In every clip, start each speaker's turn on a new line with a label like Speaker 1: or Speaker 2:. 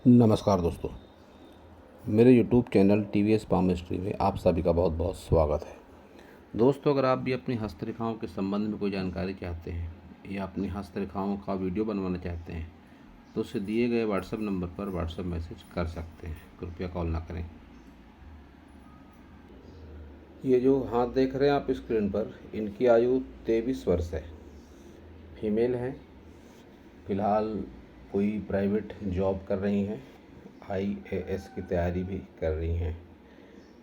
Speaker 1: नमस्कार दोस्तों, मेरे YouTube channel TVS palm history में आप सभी का बहुत बहुत स्वागत है। दोस्तों, अगर आप भी अपनी हस्तरेखाओं के संबंध में कोई जानकारी चाहते हैं या अपनी हस्तरेखाओं का वीडियो बनवाना चाहते हैं तो उसे दिए गए व्हाट्सएप नंबर पर व्हाट्सएप मैसेज कर सकते हैं। कृपया कॉल ना करें। ये जो हाथ देख रहे हैं आप स्क्रीन पर, इनकी आयु 23 वर्ष है। फीमेल हैं। फ़िलहाल कोई प्राइवेट जॉब कर रही हैं, IAS की तैयारी भी कर रही हैं।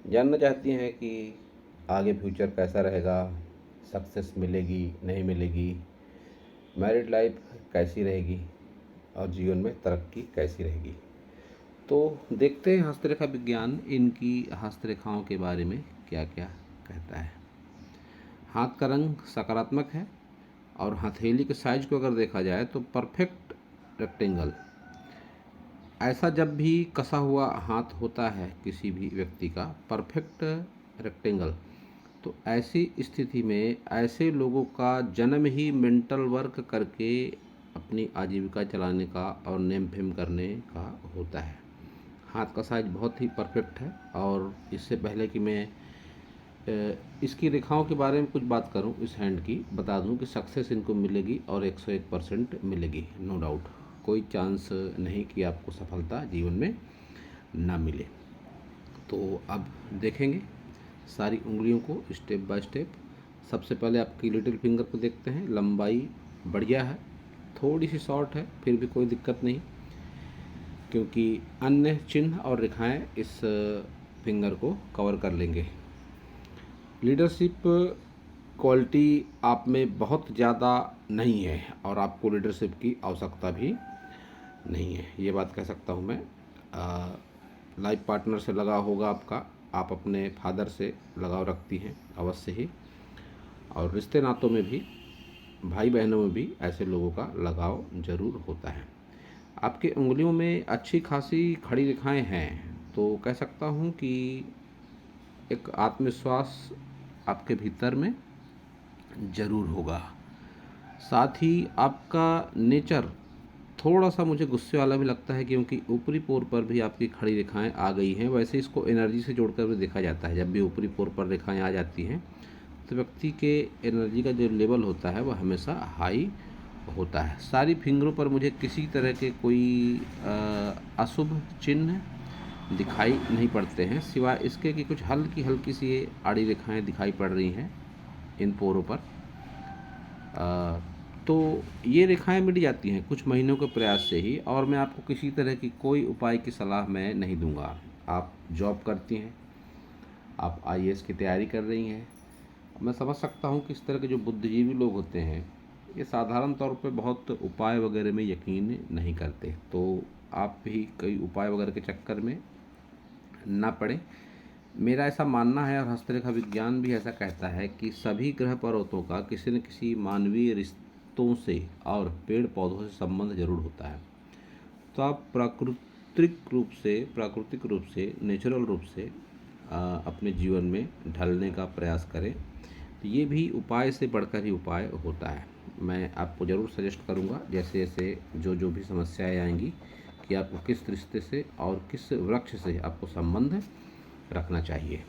Speaker 1: जानना चाहती हैं कि आगे फ्यूचर कैसा रहेगा, सक्सेस मिलेगी नहीं मिलेगी, मैरिड लाइफ कैसी रहेगी और जीवन में तरक्की कैसी रहेगी। तो देखते हैं हस्तरेखा विज्ञान इनकी हस्तरेखाओं के बारे में क्या क्या कहता है। हाथ का रंग सकारात्मक है और हथेली के साइज को अगर देखा जाए तो परफेक्ट रेक्टेंगल। ऐसा जब भी कसा हुआ हाथ होता है किसी भी व्यक्ति का परफेक्ट रेक्टेंगल, तो ऐसी स्थिति में ऐसे लोगों का जन्म ही मेंटल वर्क करके अपनी आजीविका चलाने का और नेम फेम करने का होता है। हाथ का साइज बहुत ही परफेक्ट है। और इससे पहले कि मैं इसकी रेखाओं के बारे में कुछ बात करूं, इस हैंड की बता दूं कि सक्सेस इनको मिलेगी और 101% मिलेगी, नो डाउट। कोई चांस नहीं कि आपको सफलता जीवन में ना मिले। तो अब देखेंगे सारी उंगलियों को स्टेप बाय स्टेप। सबसे पहले आपकी लिटिल फिंगर को देखते हैं। लंबाई बढ़िया है, थोड़ी सी शॉर्ट है, फिर भी कोई दिक्कत नहीं, क्योंकि अन्य चिन्ह और रेखाएं इस फिंगर को कवर कर लेंगे। लीडरशिप क्वालिटी आप में बहुत ज़्यादा नहीं है और आपको लीडरशिप की आवश्यकता भी नहीं है, ये बात कह सकता हूँ मैं। लाइफ पार्टनर से लगाव होगा आपका, आप अपने फादर से लगाव रखती हैं अवश्य ही, और रिश्ते नातों में भी, भाई बहनों में भी ऐसे लोगों का लगाव जरूर होता है। आपके उंगलियों में अच्छी खासी खड़ी रेखाएं हैं, तो कह सकता हूँ कि एक आत्मविश्वास आपके भीतर में ज़रूर होगा। साथ ही आपका नेचर थोड़ा सा मुझे गुस्से वाला भी लगता है, क्योंकि ऊपरी पोर पर भी आपकी खड़ी रेखाएं आ गई हैं। वैसे इसको एनर्जी से जोड़कर भी देखा जाता है। जब भी ऊपरी पोर पर रेखाएं आ जाती हैं तो व्यक्ति के एनर्जी का जो लेवल होता है वह हमेशा हाई होता है। सारी फिंगरों पर मुझे किसी तरह के कोई अशुभ चिन्ह दिखाई नहीं पड़ते हैं, सिवाय इसके कि कुछ हल्की हल्की सी ये आड़ी रेखाएं दिखाई पड़ रही हैं इन पोरों पर। तो ये रेखाएं मिट जाती हैं कुछ महीनों के प्रयास से ही, और मैं आपको किसी तरह की कोई उपाय की सलाह मैं नहीं दूंगा। आप जॉब करती हैं, आप IAS की तैयारी कर रही हैं। मैं समझ सकता हूँ कि इस तरह के जो बुद्धिजीवी लोग होते हैं ये साधारण तौर पे बहुत उपाय वगैरह में यकीन नहीं करते, तो आप भी कई उपाय वगैरह के चक्कर में ना पड़े। मेरा ऐसा मानना है और हस्तरेखा विज्ञान भी ऐसा कहता है कि सभी ग्रह पर्वतों का किसी न किसी मानवीय रिश्तों से और पेड़ पौधों से संबंध जरूर होता है। तो आप प्राकृतिक रूप से नेचुरल रूप से अपने जीवन में ढलने का प्रयास करें। तो ये भी उपाय से बढ़कर ही उपाय होता है। मैं आपको ज़रूर सजेस्ट करूँगा, जैसे जैसे जो भी समस्याएं आएंगी, कि आपको किस रिश्ते से और किस वृक्ष से आपको संबंध रखना चाहिए।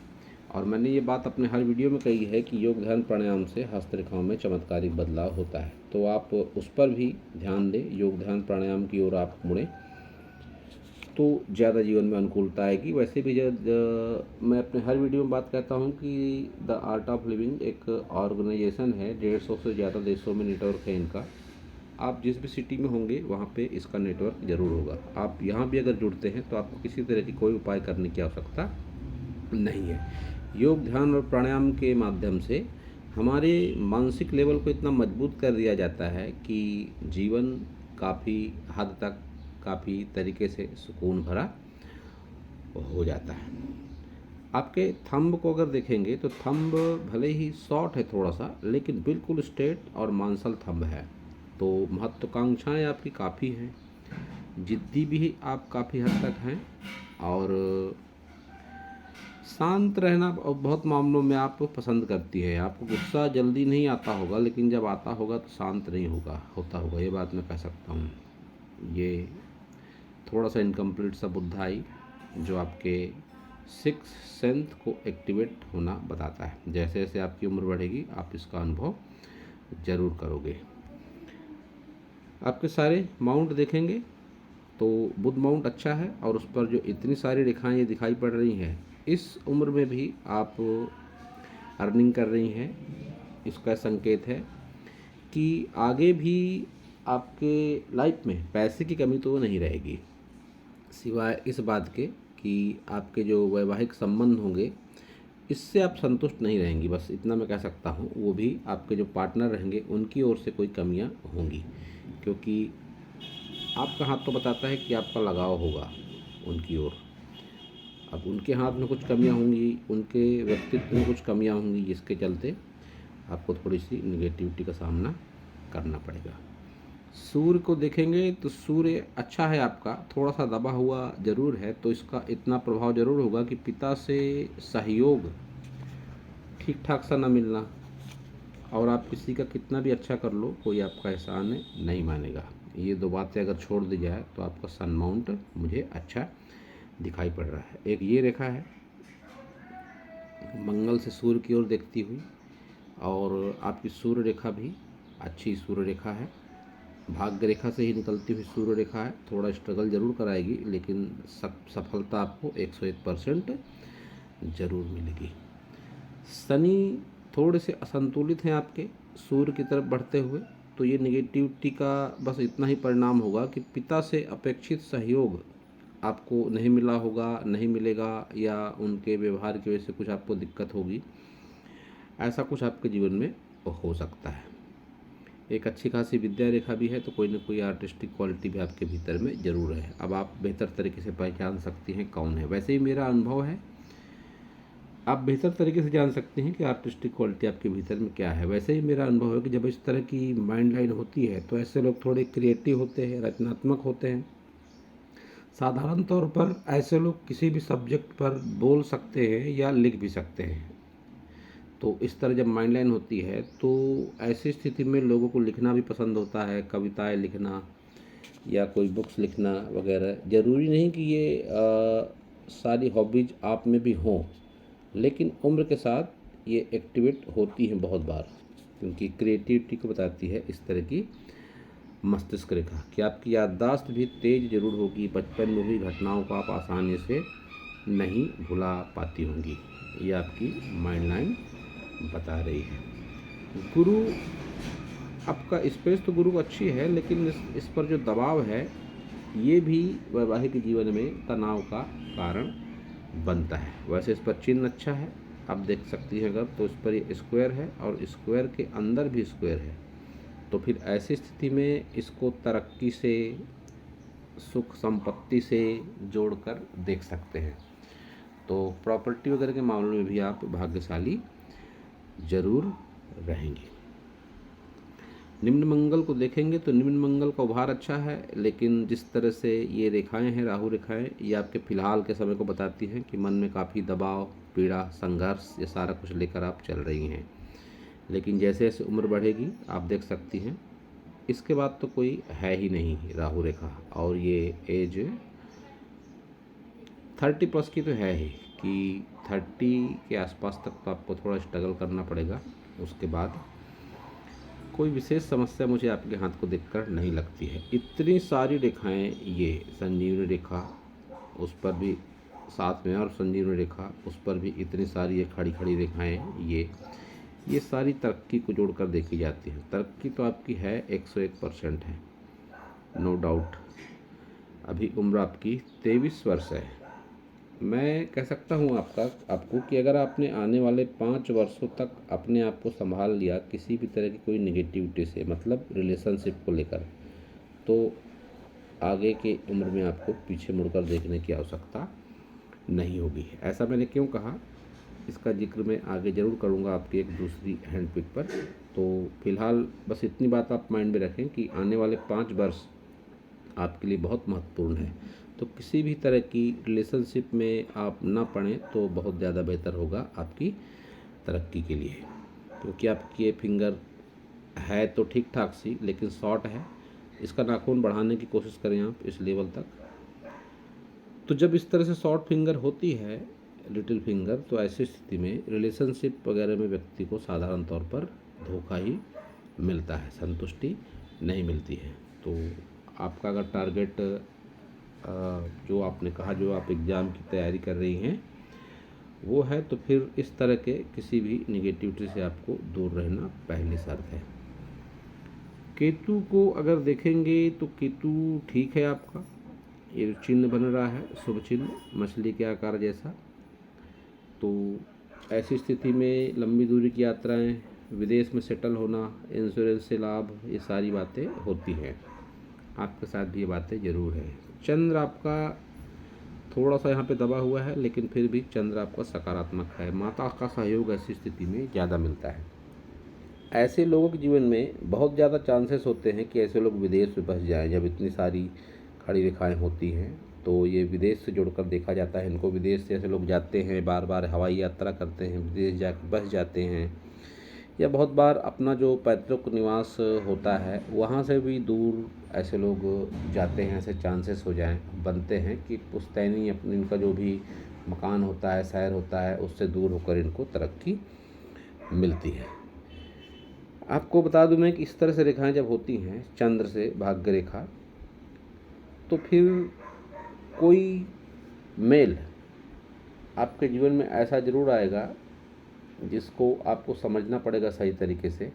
Speaker 1: और मैंने ये बात अपने हर वीडियो में कही है कि योग ध्यान प्राणायाम से हस्तरेखाओं में चमत्कारिक बदलाव होता है, तो आप उस पर भी ध्यान दें। योग ध्यान प्राणायाम की ओर आप मुड़ें तो ज़्यादा जीवन में अनुकूलता आएगी। वैसे भी मैं अपने हर वीडियो में बात कहता हूँ कि द आर्ट ऑफ लिविंग एक ऑर्गेनाइजेशन है, 150 से ज़्यादा देशों में नेटवर्क है इनका। आप जिस भी सिटी में होंगे वहाँ पे इसका नेटवर्क ज़रूर होगा। आप यहाँ भी अगर जुड़ते हैं तो आपको किसी तरह की कोई उपाय करने की आवश्यकता नहीं है। योग ध्यान और प्राणायाम के माध्यम से हमारे मानसिक लेवल को इतना मजबूत कर दिया जाता है कि जीवन काफ़ी हद तक, काफ़ी तरीके से सुकून भरा हो जाता है। आपके थंब को अगर देखेंगे तो थंब भले ही शॉर्ट है थोड़ा सा, लेकिन बिल्कुल स्ट्रेट और मांसल थंब है। तो महत्वाकांक्षाएं आपकी काफ़ी हैं, जिद्दी भी आप काफ़ी हद तक हैं, और शांत रहना बहुत मामलों में आप पसंद करती है। आपको गुस्सा जल्दी नहीं आता होगा, लेकिन जब आता होगा तो शांत नहीं होता होगा, ये बात मैं कह सकता हूँ। ये थोड़ा सा इनकम्प्लीट सा बुद्ध आई, जो आपके सिक्स सेंथ को एक्टिवेट होना बताता है। जैसे जैसे आपकी उम्र बढ़ेगी आप इसका अनुभव ज़रूर करोगे। आपके सारे माउंट देखेंगे तो बुध माउंट अच्छा है, और उस पर जो इतनी सारी रेखाएं ये दिखाई पड़ रही हैं, इस उम्र में भी आप अर्निंग कर रही हैं। इसका संकेत है कि आगे भी आपके लाइफ में पैसे की कमी तो नहीं रहेगी, सिवाय इस बात के कि आपके जो वैवाहिक संबंध होंगे इससे आप संतुष्ट नहीं रहेंगी। बस इतना मैं कह सकता हूँ। वो भी आपके जो पार्टनर रहेंगे उनकी ओर से कोई कमियाँ होंगी, क्योंकि आपका हाथ तो बताता है कि आपका लगाव होगा उनकी ओर। अब उनके हाथ में कुछ कमियां होंगी, उनके व्यक्तित्व में कुछ कमियां होंगी, जिसके चलते आपको थोड़ी सी निगेटिविटी का सामना करना पड़ेगा। सूर्य को देखेंगे तो सूर्य अच्छा है आपका, थोड़ा सा दबा हुआ ज़रूर है, तो इसका इतना प्रभाव ज़रूर होगा कि पिता से सहयोग ठीक ठाक सा ना मिलना, और आप किसी का कितना भी अच्छा कर लो कोई आपका एहसान नहीं मानेगा। ये दो बातें अगर छोड़ दी जाए तो आपका सन माउंट मुझे अच्छा दिखाई पड़ रहा है। एक ये रेखा है मंगल से सूर्य की ओर देखती हुई, और आपकी सूर्य रेखा भी अच्छी सूर्य रेखा है, भाग्य रेखा से ही निकलती हुई सूर्य रेखा है। थोड़ा स्ट्रगल ज़रूर कराएगी, लेकिन सफलता आपको 101% ज़रूर मिलेगी। शनि थोड़े से असंतुलित हैं आपके सूर्य की तरफ बढ़ते हुए, तो ये निगेटिविटी का बस इतना ही परिणाम होगा कि पिता से अपेक्षित सहयोग आपको नहीं मिला होगा, नहीं मिलेगा, या उनके व्यवहार की वजह से कुछ आपको दिक्कत होगी। ऐसा कुछ आपके जीवन में हो सकता है। एक अच्छी खासी विद्या रेखा भी है, तो कोई ना कोई आर्टिस्टिक क्वालिटी भी आपके भीतर में ज़रूर है। अब आप बेहतर तरीके से पहचान सकती हैं कौन है। वैसे ही मेरा अनुभव है, आप बेहतर तरीके से जान सकते हैं कि आर्टिस्टिक क्वालिटी आपके भीतर में क्या है। वैसे ही मेरा अनुभव है कि जब इस तरह की माइंड लाइन होती है तो ऐसे लोग थोड़े क्रिएटिव होते हैं, रचनात्मक होते हैं। साधारण तौर पर ऐसे लोग किसी भी सब्जेक्ट पर बोल सकते हैं या लिख भी सकते हैं। तो इस तरह जब माइंड लाइन होती है तो ऐसी स्थिति में लोगों को लिखना भी पसंद होता है, कविताएं लिखना या कोई बुक्स लिखना वगैरह। ज़रूरी नहीं कि ये सारी हॉबीज़ आप में भी हों, लेकिन उम्र के साथ ये एक्टिवेट होती हैं बहुत बार, क्योंकि क्रिएटिविटी को बताती है इस तरह की मस्तिष्क रेखा कि आपकी याददाश्त भी तेज जरूर होगी। बचपन में हुई घटनाओं को आप आसानी से नहीं भुला पाती होंगी, ये आपकी माइंड लाइन बता रही है। गुरु आपका स्पेस तो गुरु अच्छी है, लेकिन इस पर जो दबाव है ये भी वैवाहिक जीवन में तनाव का कारण बनता है। वैसे इस पर चिन्ह अच्छा है, आप देख सकती हैं अगर, तो इस पर ये स्क्वायर है और स्क्वायर के अंदर भी स्क्वायर है। तो फिर ऐसी स्थिति में इसको तरक्की से, सुख संपत्ति से जोड़कर देख सकते हैं। तो प्रॉपर्टी वगैरह के मामलों में भी आप भाग्यशाली जरूर रहेंगे। निम्न मंगल को देखेंगे तो निम्न मंगल का उभार अच्छा है, लेकिन जिस तरह से ये रेखाएं हैं, राहु रेखाएं, ये आपके फिलहाल के समय को बताती हैं कि मन में काफ़ी दबाव, पीड़ा, संघर्ष, ये सारा कुछ लेकर आप चल रही हैं। लेकिन जैसे जैसे उम्र बढ़ेगी आप देख सकती हैं इसके बाद तो कोई है ही नहीं राहु रेखा, और ये एज 30+ की तो है ही, कि 30 के आसपास तक तो आपको थोड़ा स्ट्रगल करना पड़ेगा। उसके बाद कोई विशेष समस्या मुझे आपके हाथ को देखकर नहीं लगती है। इतनी सारी रेखाएं, ये संजीवनी रेखा उस पर भी साथ में, और संजीवनी रेखा उस पर भी इतनी सारी ये खड़ी खड़ी रेखाएं, ये सारी तरक्की को जोड़कर देखी जाती है। तरक्की तो आपकी है 101% है, नो डाउट। अभी उम्र आपकी 23 वर्ष है। मैं कह सकता हूँ आपको कि अगर आपने आने वाले 5 वर्षों तक अपने आप को संभाल लिया किसी भी तरह की कोई निगेटिविटी से, मतलब रिलेशनशिप को लेकर, तो आगे के उम्र में आपको पीछे मुड़कर देखने की आवश्यकता नहीं होगी। ऐसा मैंने क्यों कहा, इसका जिक्र मैं आगे ज़रूर करूँगा आपकी एक दूसरी हैंड पिक पर। तो फिलहाल बस इतनी बात आप माइंड में रखें कि आने वाले 5 वर्ष आपके लिए बहुत महत्वपूर्ण है। तो किसी भी तरह की रिलेशनशिप में आप ना पड़ें तो बहुत ज़्यादा बेहतर होगा आपकी तरक्की के लिए, क्योंकि आपकी ये फिंगर है तो ठीक ठाक सी, लेकिन शॉर्ट है। इसका नाखून बढ़ाने की कोशिश करें आप इस लेवल तक, तो जब इस तरह से शॉर्ट फिंगर होती है, लिटिल फिंगर, तो ऐसी स्थिति में रिलेशनशिप वगैरह में व्यक्ति को साधारण तौर पर धोखा ही मिलता है, संतुष्टि नहीं मिलती है। तो आपका अगर टारगेट जो आपने कहा, जो आप एग्ज़ाम की तैयारी कर रही हैं वो है, तो फिर इस तरह के किसी भी निगेटिविटी से आपको दूर रहना पहली शर्त है। केतु को अगर देखेंगे तो केतु ठीक है आपका, ये चिन्ह बन रहा है, शुभ चिन्ह मछली के आकार जैसा। तो ऐसी स्थिति में लंबी दूरी की यात्राएं, विदेश में सेटल होना, इंश्योरेंस से लाभ, ये सारी बातें होती हैं। आपके साथ भी ये बातें ज़रूर है। चंद्र आपका थोड़ा सा यहाँ पे दबा हुआ है, लेकिन फिर भी चंद्र आपका सकारात्मक है। माता का सहयोग ऐसी स्थिति में ज़्यादा मिलता है। ऐसे लोगों के जीवन में बहुत ज़्यादा चांसेस होते हैं कि ऐसे लोग विदेश में बस जाएं। जब इतनी सारी खड़ी रेखाएं होती हैं तो ये विदेश से जोड़कर देखा जाता है इनको। विदेश से ऐसे लोग जाते हैं, बार बार हवाई यात्रा करते हैं, विदेश जाकर बस जाते हैं, या बहुत बार अपना जो पैतृक निवास होता है वहाँ से भी दूर ऐसे लोग जाते हैं। ऐसे चांसेस हो जाएं, बनते हैं कि पुश्तैनी अपने इनका जो भी मकान होता है, शहर होता है, उससे दूर होकर इनको तरक्की मिलती है। आपको बता दूं मैं कि इस तरह से रेखाएं जब होती हैं चंद्र से भाग्य रेखा, तो फिर कोई मेल आपके जीवन में ऐसा ज़रूर आएगा जिसको आपको समझना पड़ेगा सही तरीके से।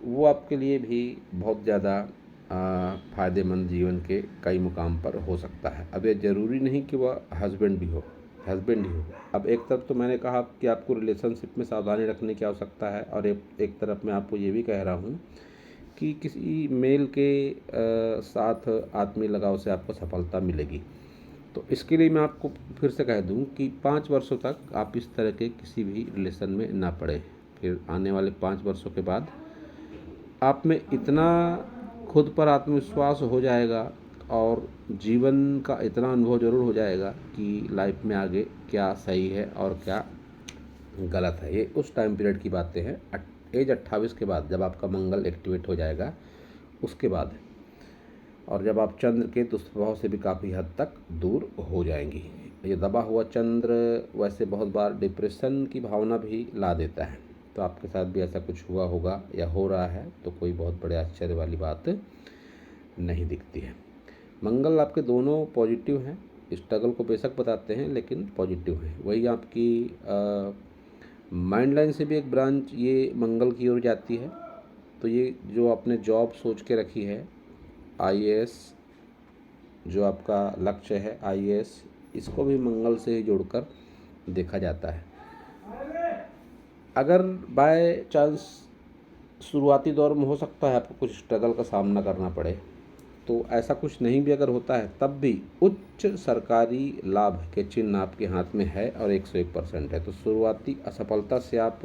Speaker 1: वो आपके लिए भी बहुत ज़्यादा फ़ायदेमंद जीवन के कई मुकाम पर हो सकता है। अब ये ज़रूरी नहीं कि वह हस्बैंड ही हो। अब एक तरफ तो मैंने कहा कि आपको रिलेशनशिप में सावधानी रखने की आवश्यकता है, और एक तरफ मैं आपको ये भी कह रहा हूँ कि किसी मेल के साथ आत्मीय लगाव से आपको सफलता मिलेगी। तो इसके लिए मैं आपको फिर से कह दूं कि 5 वर्षों तक आप इस तरह के किसी भी रिलेशन में ना पड़े। फिर आने वाले 5 वर्षों के बाद आप में इतना खुद पर आत्मविश्वास हो जाएगा और जीवन का इतना अनुभव ज़रूर हो जाएगा कि लाइफ में आगे क्या सही है और क्या गलत है। ये उस टाइम पीरियड की बातें हैं, एज 28 के बाद, जब आपका मंगल एक्टिवेट हो जाएगा उसके बाद, और जब आप चंद्र के दुष्प्रभाव से भी काफ़ी हद तक दूर हो जाएंगी। ये दबा हुआ चंद्र वैसे बहुत बार डिप्रेशन की भावना भी ला देता है, तो आपके साथ भी ऐसा कुछ हुआ होगा या हो रहा है, तो कोई बहुत बड़े आश्चर्य वाली बात नहीं दिखती है। मंगल आपके दोनों पॉजिटिव हैं, स्ट्रगल को बेशक बताते हैं लेकिन पॉजिटिव हैं। वही आपकी माइंड लाइन से भी एक ब्रांच ये मंगल की ओर जाती है। तो ये जो आपने जॉब सोच के रखी है, आईएएस जो आपका लक्ष्य है, आईएएस, इसको भी मंगल से ही जोड़कर देखा जाता है। अगर बाय चांस शुरुआती दौर में हो सकता है आपको कुछ स्ट्रगल का सामना करना पड़े, तो ऐसा कुछ नहीं भी अगर होता है तब भी उच्च सरकारी लाभ के चिन्ह आपके हाथ में है और 101% है। तो शुरुआती असफलता से आप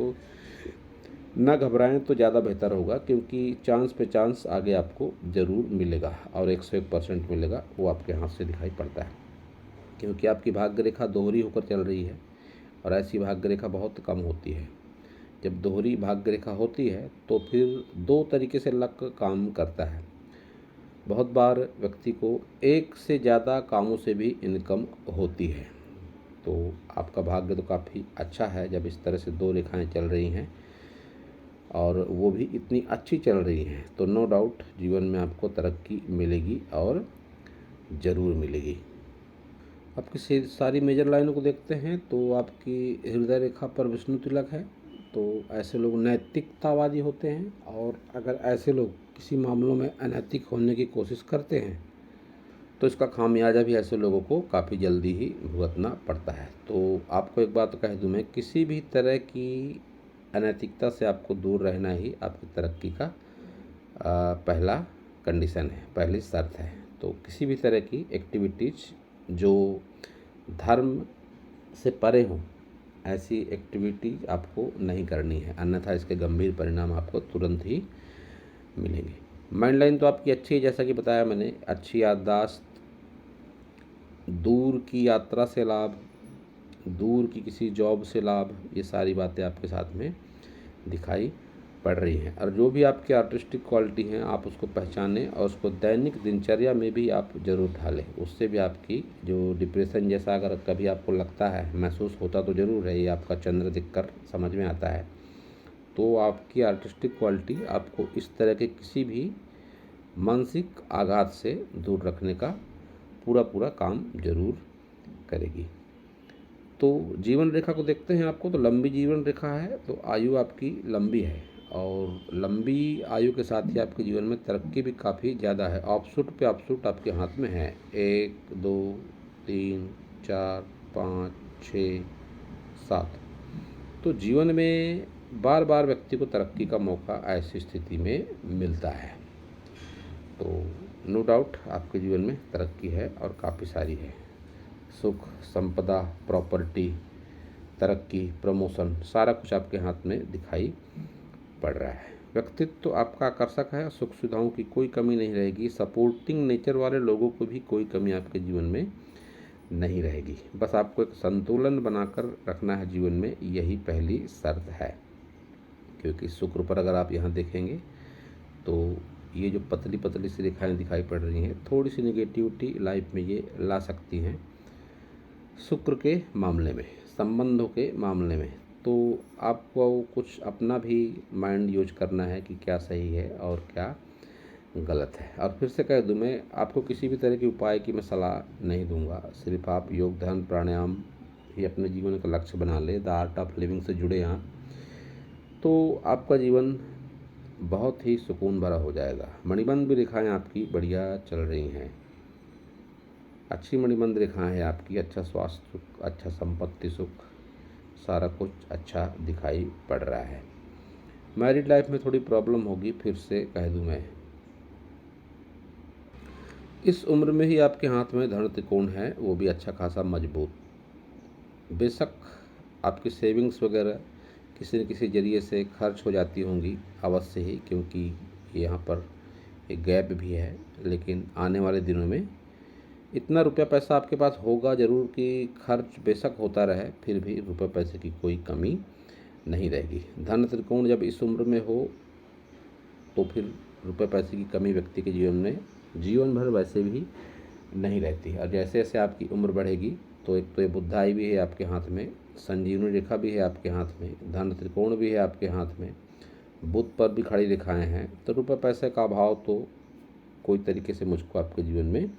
Speaker 1: ना घबराएं तो ज़्यादा बेहतर होगा, क्योंकि चांस पे चांस आगे आपको ज़रूर मिलेगा और 101% मिलेगा, वो आपके हाथ से दिखाई पड़ता है। क्योंकि आपकी भाग्य रेखा दोहरी होकर चल रही है, और ऐसी भाग्य रेखा बहुत कम होती है। जब दोहरी भाग्य रेखा होती है तो फिर दो तरीके से लक काम करता है। बहुत बार व्यक्ति को एक से ज़्यादा कामों से भी इनकम होती है। तो आपका भाग्य तो काफ़ी अच्छा है जब इस तरह से दो रेखाएं चल रही हैं, और वो भी इतनी अच्छी चल रही हैं, तो नो डाउट जीवन में आपको तरक्की मिलेगी और ज़रूर मिलेगी। आपकी सारी मेजर लाइनों को देखते हैं तो आपकी हृदय रेखा पर विष्णु तिलक है। तो ऐसे लोग नैतिकतावादी होते हैं, और अगर ऐसे लोग किसी मामलों में अनैतिक होने की कोशिश करते हैं तो इसका खामियाजा भी ऐसे लोगों को काफ़ी जल्दी ही भुगतना पड़ता है। तो आपको एक बात कह दूं मैं, किसी भी तरह की अनैतिकता से आपको दूर रहना ही आपकी तरक्की का पहला कंडीशन है, पहली शर्त है। तो किसी भी तरह की एक्टिविटीज़ जो धर्म से परे हों, ऐसी एक्टिविटीज़ आपको नहीं करनी है, अन्यथा इसके गंभीर परिणाम आपको तुरंत ही मिलेंगे। माइंड लाइन तो आपकी अच्छी है, जैसा कि बताया मैंने, अच्छी याददाश्त, दूर की यात्रा से लाभ, दूर की किसी जॉब से लाभ, ये सारी बातें आपके साथ में दिखाई पड़ रही हैं। और जो भी आपकी आर्टिस्टिक क्वालिटी हैं आप उसको पहचानें और उसको दैनिक दिनचर्या में भी आप ज़रूर ढालें। उससे भी आपकी जो डिप्रेशन जैसा अगर कभी आपको लगता है, महसूस होता तो ज़रूर है, ये आपका चंद्र दिखकर समझ में आता है, तो आपकी आर्टिस्टिक क्वालिटी आपको इस तरह के किसी भी मानसिक आघात से दूर रखने का पूरा काम जरूर करेगी। तो जीवन रेखा को देखते हैं आपको, तो लंबी जीवन रेखा है, तो आयु आपकी लंबी है और लंबी आयु के साथ ही आपके जीवन में तरक्की भी काफ़ी ज़्यादा है। ऑफशूट पे ऑफशूट आपके हाथ में है, 1 2 3 4 5 6 7। तो जीवन में बार बार व्यक्ति को तरक्की का मौका ऐसी स्थिति में मिलता है। तो नो डाउट आपके जीवन में तरक्की है और काफ़ी सारी है। सुख, संपदा, प्रॉपर्टी, तरक्की, प्रमोशन, सारा कुछ आपके हाथ में दिखाई पड़ रहा है। व्यक्तित्व तो आपका आकर्षक है, सुख सुविधाओं की कोई कमी नहीं रहेगी। सपोर्टिंग नेचर वाले लोगों को भी कोई कमी आपके जीवन में नहीं रहेगी। बस आपको एक संतुलन बनाकर रखना है जीवन में, यही पहली शर्त है। क्योंकि शुक्र पर अगर आप यहाँ देखेंगे तो ये जो पतली पतली सी रेखाएं दिखाई पड़ रही हैं, थोड़ी सी नेगेटिविटी लाइफ में ये ला सकती हैं शुक्र के मामले में, संबंधों के मामले में। तो आपको कुछ अपना भी माइंड यूज करना है कि क्या सही है और क्या गलत है। और फिर से कह दूं, मैं आपको किसी भी तरह के उपाय की मैं सलाह नहीं दूंगा। सिर्फ आप योग, ध्यान, प्राणायाम ही अपने जीवन का लक्ष्य बना ले, द आर्ट ऑफ लिविंग से जुड़े आप, तो आपका जीवन बहुत ही सुकून भरा हो जाएगा। मणिबंध भी रेखाएं आपकी बढ़िया चल रही हैं, अच्छी मणिबंध रेखाएं हैं आपकी। अच्छा स्वास्थ्य सुख, अच्छा संपत्ति सुख, सारा कुछ अच्छा दिखाई पड़ रहा है। मैरिड लाइफ में थोड़ी प्रॉब्लम होगी, फिर से कह दूं मैं। इस उम्र में ही आपके हाथ में धन त्रिकोण है, वो भी अच्छा खासा मजबूत। बेशक आपकी सेविंग्स वगैरह किसी न किसी जरिए से खर्च हो जाती होंगी अवश्य ही, क्योंकि यहाँ पर एक गैप भी है। लेकिन आने वाले दिनों में इतना रुपया पैसा आपके पास होगा ज़रूर कि खर्च बेशक होता रहे, फिर भी रुपये पैसे की कोई कमी नहीं रहेगी। धन त्रिकोण जब इस उम्र में हो तो फिर रुपये पैसे की कमी व्यक्ति के जीवन में जीवन भर वैसे भी नहीं रहती। और जैसे जैसे आपकी उम्र बढ़ेगी तो एक तो ये बुधाई भी है आपके हाथ में, संजीवनी रेखा भी है आपके हाथ में, धन त्रिकोण भी है आपके हाथ में, बुध पर भी खड़ी रेखाएं हैं, तो रुपये पैसे का अभाव तो कोई तरीके से मुझको आपके जीवन में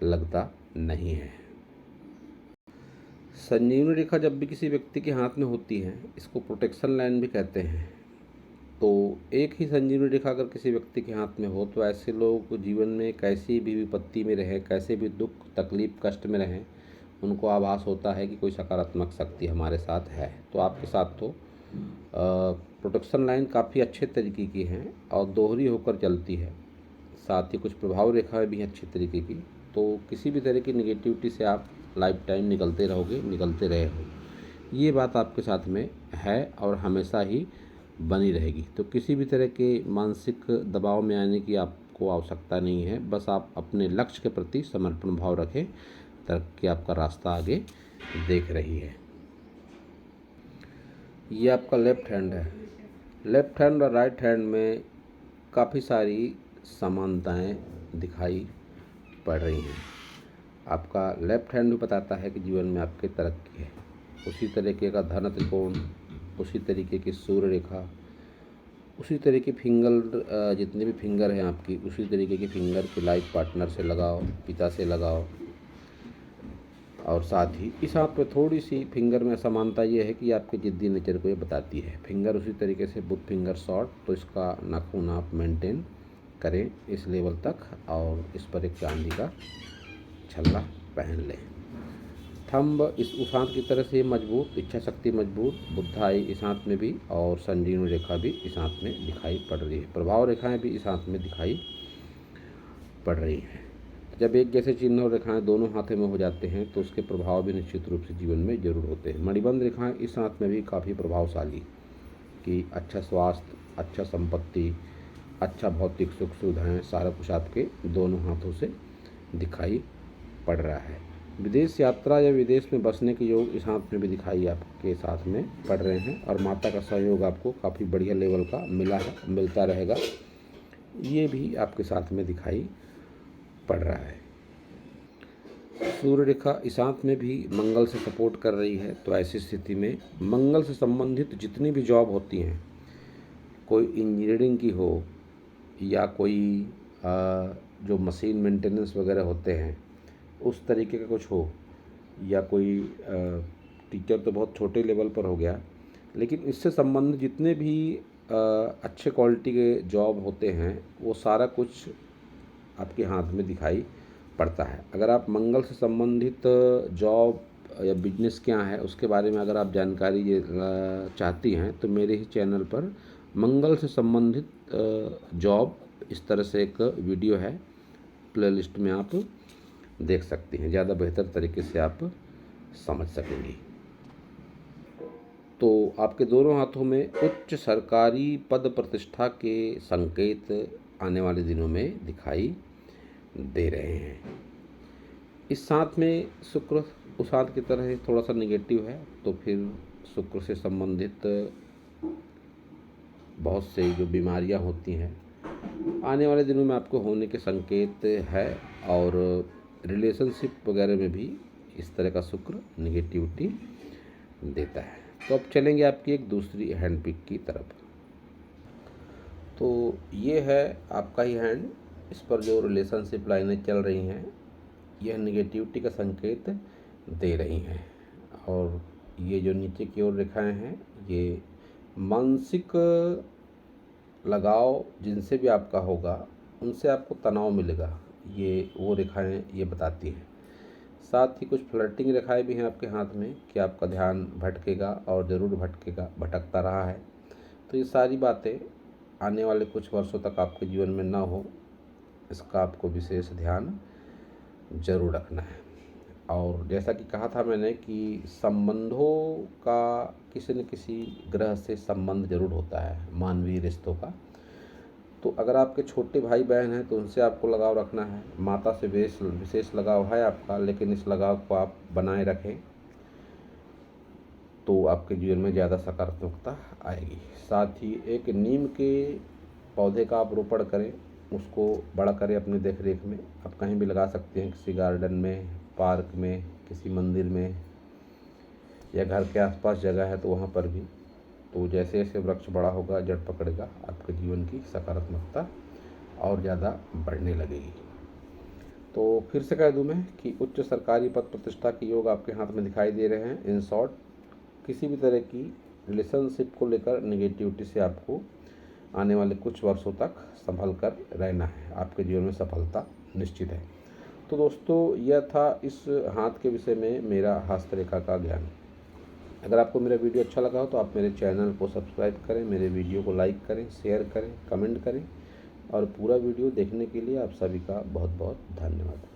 Speaker 1: लगता नहीं है। संजीवनी रेखा जब भी किसी व्यक्ति के हाथ में होती है, इसको प्रोटेक्शन लाइन भी कहते हैं। तो एक ही संजीवनी रेखा अगर किसी व्यक्ति के हाथ में हो तो ऐसे लोग जीवन में कैसी भी विपत्ति में रहें, कैसे भी दुख तकलीफ कष्ट में रहें, उनको आभास होता है कि कोई सकारात्मक शक्ति हमारे साथ है। तो आपके साथ तो प्रोटेक्शन लाइन काफ़ी अच्छे तरीके की हैं और दोहरी होकर चलती है। साथ ही कुछ प्रभाव रेखाएं भी हैं अच्छी तरीके की। तो किसी भी तरह की निगेटिविटी से आप लाइफ टाइम निकलते रहोगे, निकलते रहे हो, ये बात आपके साथ में है और हमेशा ही बनी रहेगी। तो किसी भी तरह के मानसिक दबाव में आने की आपको आवश्यकता नहीं है। बस आप अपने लक्ष्य के प्रति समर्पण भाव रखें, तरक्की आपका रास्ता आगे देख रही है। ये आपका लेफ्ट हैंड है। लेफ्ट हैंड और राइट हैंड में काफ़ी सारी समानताएं दिखाई पड़ रही हैं। आपका लेफ्ट हैंड भी बताता है कि जीवन में आपके तरक्की है। उसी तरीके का धन त्रिकोण, उसी तरीके की सूर्य रेखा, उसी तरह की फिंगर, जितने भी फिंगर हैं आपकी, उसी तरीके की फिंगर की लाइफ पार्टनर से लगाओ, पिता से लगाओ। और साथ ही इस हाथ पे थोड़ी सी फिंगर में असमानता ये है कि आपके जिद्दी नेचर को ये बताती है। फिंगर उसी तरीके से बुध फिंगर शॉर्ट, तो इसका नाखून आप मेंटेन करें इस लेवल तक और इस पर एक चांदी का छल्ला पहन लें। थंब उस हाथ की तरह से मजबूत, इच्छा शक्ति मजबूत, बुद्धाई इस हाथ में भी और संजीवनी रेखा भी इस हाथ में दिखाई पड़ रही है। प्रभाव रेखाएं भी इस हाथ में दिखाई पड़ रही हैं। जब एक जैसे चिन्ह और रेखाएं दोनों हाथों में हो जाते हैं तो उसके प्रभाव भी निश्चित रूप से जीवन में जरूर होते हैं। मणिबंध रेखाएं इस हाथ में भी काफ़ी प्रभावशाली, कि अच्छा स्वास्थ्य, अच्छा संपत्ति, अच्छा भौतिक सुख सुविधाएँ, सारा कुछ आपके दोनों हाथों से दिखाई पड़ रहा है। विदेश यात्रा या विदेश में बसने के योग इस हाथ में भी दिखाई आपके साथ में पड़ रहे हैं और माता का सहयोग आपको काफ़ी बढ़िया लेवल का मिलता रहेगा, ये भी आपके साथ में दिखाई पड़ रहा है। सूर्य रेखा इस हाथ में भी मंगल से सपोर्ट कर रही है, तो ऐसी स्थिति में मंगल से संबंधित जितनी भी जॉब होती हैं, कोई इंजीनियरिंग की हो या कोई जो मशीन मेंटेनेंस वगैरह होते हैं उस तरीके का कुछ हो, या कोई टीचर तो बहुत छोटे लेवल पर हो गया, लेकिन इससे संबंधित जितने भी अच्छे क्वालिटी के जॉब होते हैं वो सारा कुछ आपके हाथ में दिखाई पड़ता है। अगर आप मंगल से संबंधित जॉब या बिजनेस क्या है उसके बारे में अगर आप जानकारी चाहती हैं तो मेरे ही चैनल पर मंगल से संबंधित जॉब इस तरह से एक वीडियो है, प्लेलिस्ट में आप देख सकती हैं, ज़्यादा बेहतर तरीके से आप समझ सकेंगी। तो आपके दोनों हाथों में उच्च सरकारी पद प्रतिष्ठा के संकेत आने वाले दिनों में दिखाई दे रहे हैं। इस साथ में शुक्र उस हाथ की तरह थोड़ा सा निगेटिव है, तो फिर शुक्र से संबंधित बहुत से जो बीमारियां होती हैं आने वाले दिनों में आपको होने के संकेत है, और रिलेशनशिप वगैरह में भी इस तरह का शुक्र निगेटिविटी देता है। तो अब चलेंगे आपकी एक दूसरी हैंड पिक की तरफ। तो ये है आपका ही हैंड, इस पर जो रिलेशनशिप लाइनें चल रही हैं यह निगेटिविटी का संकेत दे रही हैं, और ये जो नीचे की ओर रेखाएं हैं ये मानसिक लगाव जिनसे भी आपका होगा उनसे आपको तनाव मिलेगा, ये वो रेखाएं ये बताती हैं। साथ ही कुछ फ्लर्टिंग रेखाएं भी हैं आपके हाथ में कि आपका ध्यान भटकेगा और ज़रूर भटकेगा, भटकता रहा है। तो ये सारी बातें आने वाले कुछ वर्षों तक आपके जीवन में ना हो, इसका आपको विशेष ध्यान जरूर रखना है। और जैसा कि कहा था मैंने कि संबंधों का किसी न किसी ग्रह से संबंध जरूर होता है, मानवीय रिश्तों का। तो अगर आपके छोटे भाई बहन हैं तो उनसे आपको लगाव रखना है, माता से विशेष लगाव है आपका, लेकिन इस लगाव को आप बनाए रखें तो आपके जीवन में ज़्यादा सकारात्मकता आएगी। साथ ही एक नीम के पौधे का आप रोपण करें, उसको बड़ा करें अपनी देख रेख में। आप कहीं भी लगा सकते हैं, किसी गार्डन में, पार्क में, किसी मंदिर में, या घर के आसपास जगह है तो वहाँ पर भी। तो जैसे जैसे वृक्ष बड़ा होगा, जड़ पकड़ेगा, आपके जीवन की सकारात्मकता और ज़्यादा बढ़ने लगेगी। तो फिर से कह दूं मैं कि उच्च सरकारी पद प्रतिष्ठा के योग आपके हाथ में दिखाई दे रहे हैं। इन शॉर्ट, किसी भी तरह की रिलेशनशिप को लेकर नेगेटिविटी से आपको आने वाले कुछ वर्षों तक संभल कर रहना है, आपके जीवन में सफलता निश्चित है। तो दोस्तों, यह था इस हाथ के विषय में मेरा हस्तरेखा का ज्ञान। अगर आपको मेरा वीडियो अच्छा लगा हो तो आप मेरे चैनल को सब्सक्राइब करें, मेरे वीडियो को लाइक करें, शेयर करें, कमेंट करें, और पूरा वीडियो देखने के लिए आप सभी का बहुत बहुत धन्यवाद।